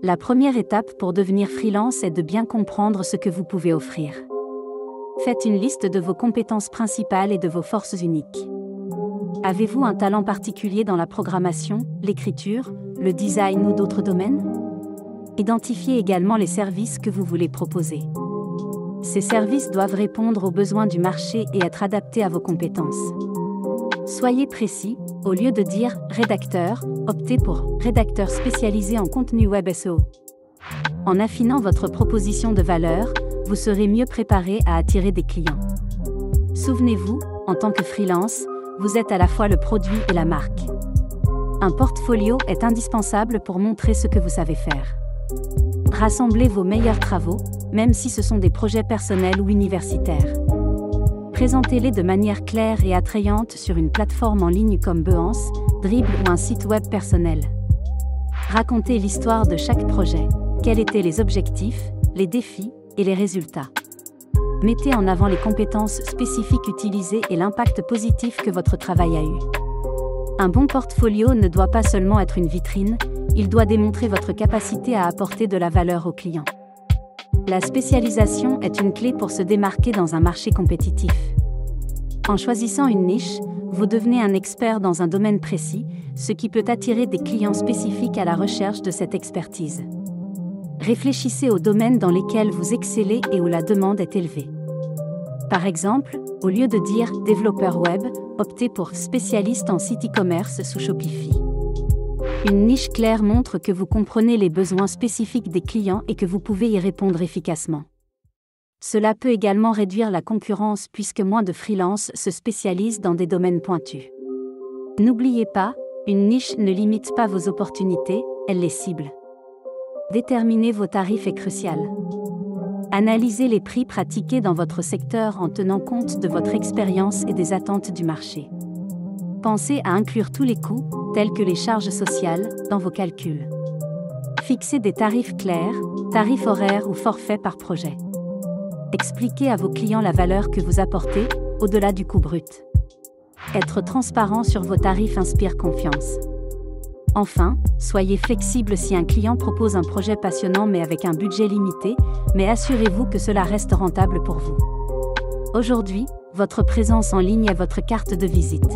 La première étape pour devenir freelance est de bien comprendre ce que vous pouvez offrir. Faites une liste de vos compétences principales et de vos forces uniques. Avez-vous un talent particulier dans la programmation, l'écriture, le design ou d'autres domaines? Identifiez également les services que vous voulez proposer. Ces services doivent répondre aux besoins du marché et être adaptés à vos compétences. Soyez précis, au lieu de dire « rédacteur », optez pour « rédacteur spécialisé en contenu web SEO ». En affinant votre proposition de valeur, vous serez mieux préparé à attirer des clients. Souvenez-vous, en tant que freelance, vous êtes à la fois le produit et la marque. Un portfolio est indispensable pour montrer ce que vous savez faire. Rassemblez vos meilleurs travaux, même si ce sont des projets personnels ou universitaires. Présentez-les de manière claire et attrayante sur une plateforme en ligne comme Behance, Dribbble ou un site web personnel. Racontez l'histoire de chaque projet, quels étaient les objectifs, les défis et les résultats. Mettez en avant les compétences spécifiques utilisées et l'impact positif que votre travail a eu. Un bon portfolio ne doit pas seulement être une vitrine, il doit démontrer votre capacité à apporter de la valeur aux clients. La spécialisation est une clé pour se démarquer dans un marché compétitif. En choisissant une niche, vous devenez un expert dans un domaine précis, ce qui peut attirer des clients spécifiques à la recherche de cette expertise. Réfléchissez aux domaines dans lesquels vous excellez et où la demande est élevée. Par exemple, au lieu de dire « développeur web », optez pour « spécialiste en site e-commerce sous Shopify ». Une niche claire montre que vous comprenez les besoins spécifiques des clients et que vous pouvez y répondre efficacement. Cela peut également réduire la concurrence puisque moins de freelances se spécialisent dans des domaines pointus. N'oubliez pas, une niche ne limite pas vos opportunités, elle les cible. Déterminer vos tarifs est crucial. Analysez les prix pratiqués dans votre secteur en tenant compte de votre expérience et des attentes du marché. Pensez à inclure tous les coûts, tels que les charges sociales, dans vos calculs. Fixez des tarifs clairs, tarifs horaires ou forfaits par projet. Expliquez à vos clients la valeur que vous apportez, au-delà du coût brut. Être transparent sur vos tarifs inspire confiance. Enfin, soyez flexible si un client propose un projet passionnant mais avec un budget limité, mais assurez-vous que cela reste rentable pour vous. Aujourd'hui, votre présence en ligne est votre carte de visite.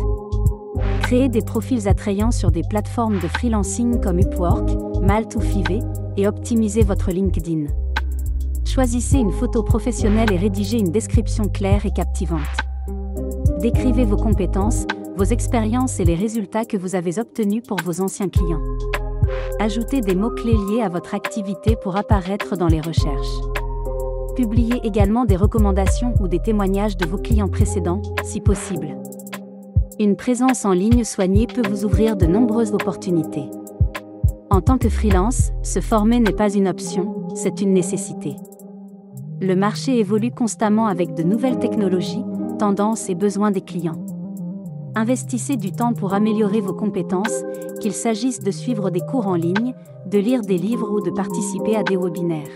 Créez des profils attrayants sur des plateformes de freelancing comme Upwork, Malt ou Fiverr, et optimisez votre LinkedIn. Choisissez une photo professionnelle et rédigez une description claire et captivante. Décrivez vos compétences, vos expériences et les résultats que vous avez obtenus pour vos anciens clients. Ajoutez des mots-clés liés à votre activité pour apparaître dans les recherches. Publiez également des recommandations ou des témoignages de vos clients précédents, si possible. Une présence en ligne soignée peut vous ouvrir de nombreuses opportunités. En tant que freelance, se former n'est pas une option, c'est une nécessité. Le marché évolue constamment avec de nouvelles technologies, tendances et besoins des clients. Investissez du temps pour améliorer vos compétences, qu'il s'agisse de suivre des cours en ligne, de lire des livres ou de participer à des webinaires.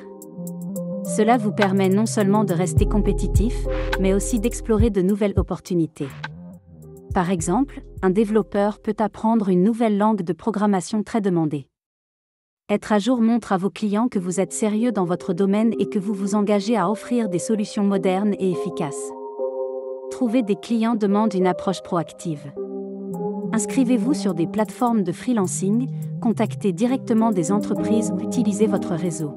Cela vous permet non seulement de rester compétitif, mais aussi d'explorer de nouvelles opportunités. Par exemple, un développeur peut apprendre une nouvelle langue de programmation très demandée. Être à jour montre à vos clients que vous êtes sérieux dans votre domaine et que vous vous engagez à offrir des solutions modernes et efficaces. Trouver des clients demande une approche proactive. Inscrivez-vous sur des plateformes de freelancing, contactez directement des entreprises ou utilisez votre réseau.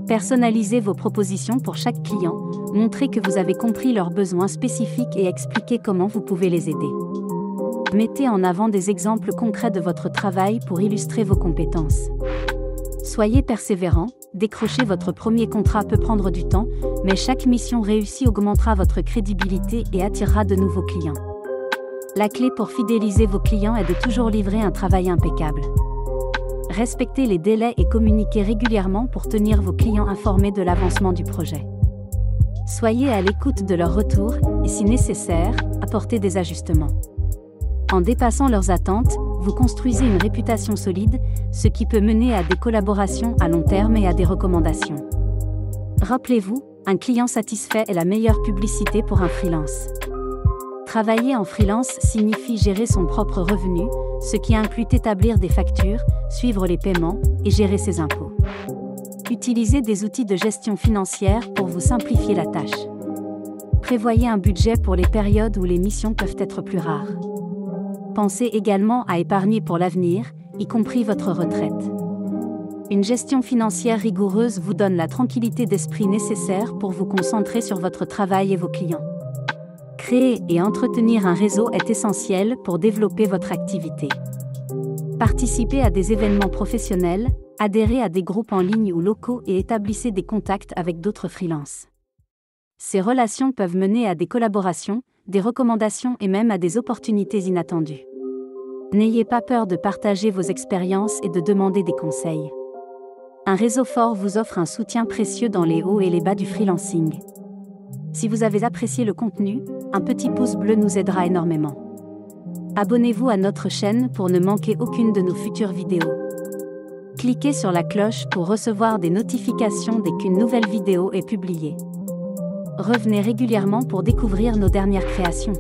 Personnalisez vos propositions pour chaque client, montrez que vous avez compris leurs besoins spécifiques et expliquez comment vous pouvez les aider. Mettez en avant des exemples concrets de votre travail pour illustrer vos compétences. Soyez persévérant, décrocher votre premier contrat peut prendre du temps, mais chaque mission réussie augmentera votre crédibilité et attirera de nouveaux clients. La clé pour fidéliser vos clients est de toujours livrer un travail impeccable. Respectez les délais et communiquez régulièrement pour tenir vos clients informés de l'avancement du projet. Soyez à l'écoute de leurs retours et, si nécessaire, apportez des ajustements. En dépassant leurs attentes, vous construisez une réputation solide, ce qui peut mener à des collaborations à long terme et à des recommandations. Rappelez-vous, un client satisfait est la meilleure publicité pour un freelance. Travailler en freelance signifie gérer son propre revenu, ce qui inclut établir des factures, suivre les paiements et gérer ses impôts. Utilisez des outils de gestion financière pour vous simplifier la tâche. Prévoyez un budget pour les périodes où les missions peuvent être plus rares. Pensez également à épargner pour l'avenir, y compris votre retraite. Une gestion financière rigoureuse vous donne la tranquillité d'esprit nécessaire pour vous concentrer sur votre travail et vos clients. Créer et entretenir un réseau est essentiel pour développer votre activité. Participez à des événements professionnels, adhérez à des groupes en ligne ou locaux et établissez des contacts avec d'autres freelances. Ces relations peuvent mener à des collaborations, des recommandations et même à des opportunités inattendues. N'ayez pas peur de partager vos expériences et de demander des conseils. Un réseau fort vous offre un soutien précieux dans les hauts et les bas du freelancing. Si vous avez apprécié le contenu, un petit pouce bleu nous aidera énormément. Abonnez-vous à notre chaîne pour ne manquer aucune de nos futures vidéos. Cliquez sur la cloche pour recevoir des notifications dès qu'une nouvelle vidéo est publiée. Revenez régulièrement pour découvrir nos dernières créations.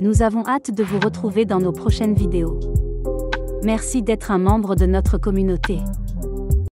Nous avons hâte de vous retrouver dans nos prochaines vidéos. Merci d'être un membre de notre communauté.